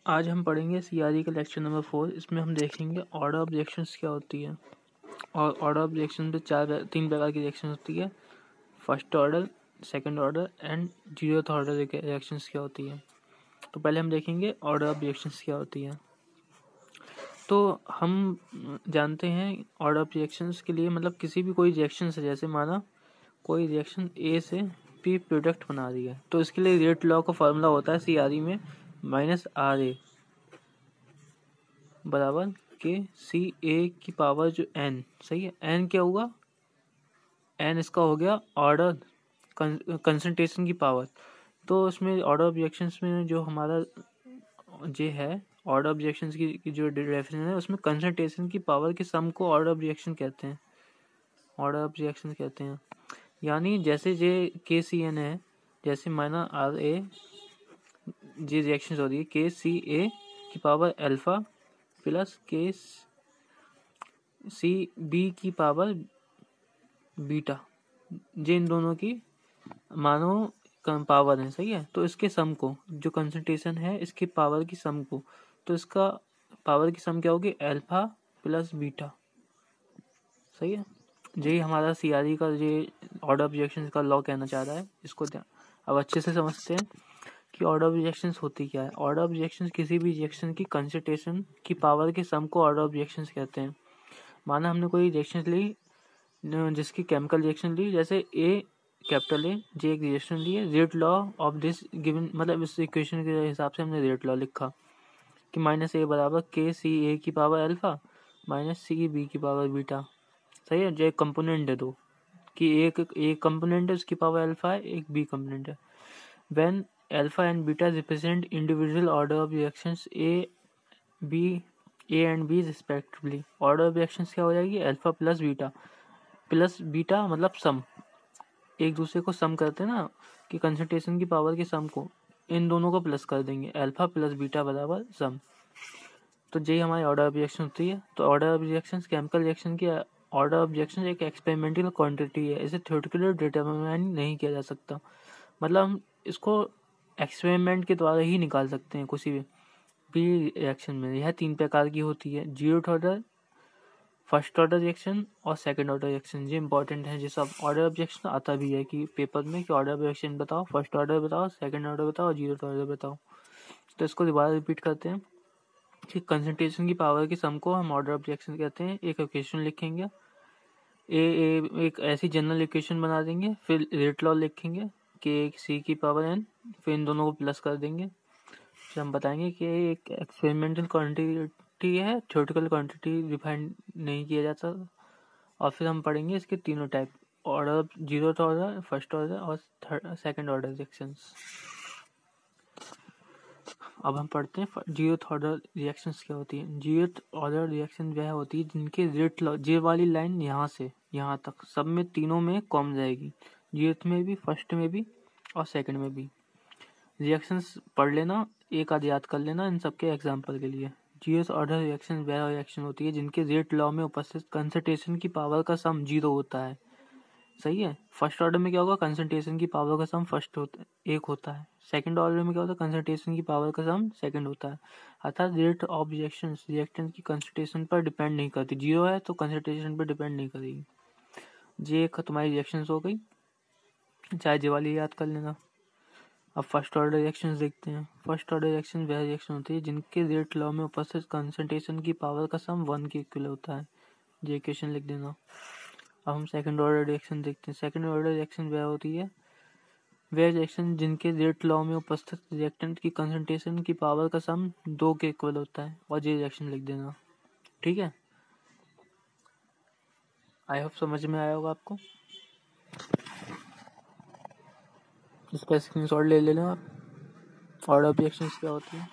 आज हम पढ़ेंगे सीआरई का लेक्चर नंबर 4। इसमें हम देखेंगे ऑर्डर ऑफ रिएक्शंस क्या होती है। और ऑर्डर ऑफ रिएक्शन में तीन प्रकार की रिएक्शन होती है, first order, second order and zeroth order reactions क्या होती है। तो पहले हम देखेंगे ऑर्डर ऑफ रिएक्शंस क्या होती है। तो हम जानते हैं ऑर्डर ऑफ रिएक्शंस के लिए मतलब किसी भी कोई रिएक्शन से, जैसे माना कोई रिएक्शन ए से पी प्रोडक्ट बना रही है, तो इसके लिए रेट लॉ का फॉर्मूला होता है सीआरई में -RA बराबर के सी ए की पावर जो n, सही है। n क्या होगा, n इसका हो गया ऑर्डर कंसंट्रेशन की पावर। तो इसमें ऑर्डर ऑफ रिएक्शंस में जो हमारा जे है, ऑर्डर ऑफ रिएक्शंस की जो डेफिनेशन है उसमें कंसंट्रेशन की पावर के सम को ऑर्डर ऑफ रिएक्शन कहते हैं, ऑर्डर ऑफ रिएक्शन कहते हैं। यानी जैसे जे के सी एन है, जैसे माना आर ए जे रिएक्शन हो रही है के सी ए की पावर अल्फा प्लस के सी बी की पावर बीटा, जिन दोनों की मानो पावर है, सही है। तो इसके सम को, जो कंसंट्रेशन है इसके पावर की सम को, तो इसका पावर की सम क्या होगी, अल्फा प्लस बीटा, सही है। यही हमारा सीआरई का ये ऑर्डर ऑफ रिएक्शंस का लॉ कहना चाह रहा है। इसको अब अच्छे से समझते हैं कि ऑर्डर ऑफ रिएक्शंस होती क्या है। ऑर्डर ऑफ रिएक्शंस किसी भी रिएक्शन की कंसंट्रेशन की पावर के सम को ऑर्डर ऑफ रिएक्शंस कहते हैं। माना हमने कोई रिएक्शन ली, जिसकी केमिकल रिएक्शन ली, जैसे ए कैपिटल ए जे एक रिएक्शन ली है, rate law of this given, मतलब इस इक्वेशन के हिसाब से हमने रेट लॉ लिखा कि -A बराबर के सी ए की power alpha minus C B की पावर बीटा, सही है। जो एक कंपोनेंट है दो कि एक कंपोनेंट है उसकी पावर अल्फा है, एक बी कंपोनेंट है। When alpha and beta represent individual order of reactions A and B respectively, order of reactions क्या हो जाएगी, अल्फा प्लस बीटा मतलब सम, एक दूसरे को सम करते हैं ना कि कंसंट्रेशन की पावर के सम को, इन दोनों को प्लस कर देंगे, अल्फा प्लस बीटा बराबर सम। तो यही हमारी ऑर्डर ऑफ रिएक्शन होती है। तो order of reaction chemical reaction की ऑर्डर ऑफ रिएक्शन एक एक्सपेरिमेंटल क्वांटिटी है, इसे थ्योरेटिकली डिटरमाइन नहीं किया जा सकता। मतलब हम इसको एक्सपेरिमेंट के द्वारा ही निकाल सकते हैं किसी भी रिएक्शन में। यह तीन प्रकार की होती है, zeroth order, first order reaction और सेकंड ऑर्डर रिएक्शन। ये इंपॉर्टेंट है, जैसा ऑर्डर ऑफ रिएक्शन आता भी है कि पेपर में कि ऑर्डर ऑफ रिएक्शन बताओ, फर्स्ट ऑर्डर बताओ, सेकंड ऑर्डर बताओ, जीरोथ ऑर्डर बताओ। तो इसको दोबारा रिपीट करते हैं कि कंसंट्रेशन की पावर की सम को हम ऑर्डर ऑफ रिएक्शन कहते हैं। एक इक्वेशन लिखेंगे, एक ऐसी जनरल इक्वेशन बना देंगे, फिर रेट लॉ लिखेंगे कि सी की पावर एन, फिर इन दोनों को प्लस कर देंगे। फिर हम बताएंगे कि एक एक्सपेरिमेंटल क्वांटिटी है, थ्योरेटिकल क्वांटिटी डिफाइन नहीं किया जाता। और फिर हम पढ़ेंगे इसके तीनों type, order zeroth order, first order और सेकंड ऑर्डर रिएक्शंस। अब हम पढ़ते हैं जीरोथ ऑर्डर रिएक्शंस क्या होती है। जीरोथ ऑर्डर रिएक्शन वह होती है जिनके रेट लॉ, जे वाली लाइन यहाँ से यहाँ तक सब में तीनों में कॉमन रहेगी, जीरोथ में भी, फर्स्ट में भी और सेकंड में भी। रिएक्शंस पढ़ लेना, एक आध याद कर लेना इन सबके एग्जांपल के लिए। जीरोथ ऑर्डर रिएक्शन वह रिएक्शन होती है जिनके रेट लॉ में उपस्थित कंसंट्रेशन की पावर का सम जीरो होता है, सही है। फर्स्ट ऑर्डर में क्या होगा, कंसंट्रेशन की पावर का सम एक होता है। सेकंड ऑर्डर में क्या होता है, कंसंट्रेशन की पावर का सम सेकंड होता है। अर्थात रेट ऑफ रिएक्शंस रिएक्टेंट की कंसंट्रेशन पर डिपेंड नहीं करती, जीरो है तो कंसंट्रेशन पर डिपेंड नहीं करेगी। ये एक तुम्हारी रिएक्शंस हो गई, चाहे जे वाली याद कर लेना। अब फर्स्ट ऑर्डर रिएक्शंस देखते हैं। फर्स्ट ऑर्डर रिएक्शन वह रिएक्शन होती है जिनके रेट लॉ में उपस्थित कंसंट्रेशन की पावर का सम 1 के इक्वल होता है, ये इक्वेशन लिख देना। अब हम सेकंड ऑर्डर रिएक्शन देखते हैं। सेकंड ऑर्डर रिएक्शन वह होती है वह रिएक्शन जिनके रेट लॉ में उपस्थित रिएक्टेंट की कंसंट्रेशन की पावर का सम 2 के इक्वल होता है, और ये रिएक्शन लिख देना, ठीक है। आई होप समझ में आया होगा आपको। इसका स्क्रीनशॉट ले लेना आप, ऑर्डर ऑफ रिएक्शंस क्या होती है।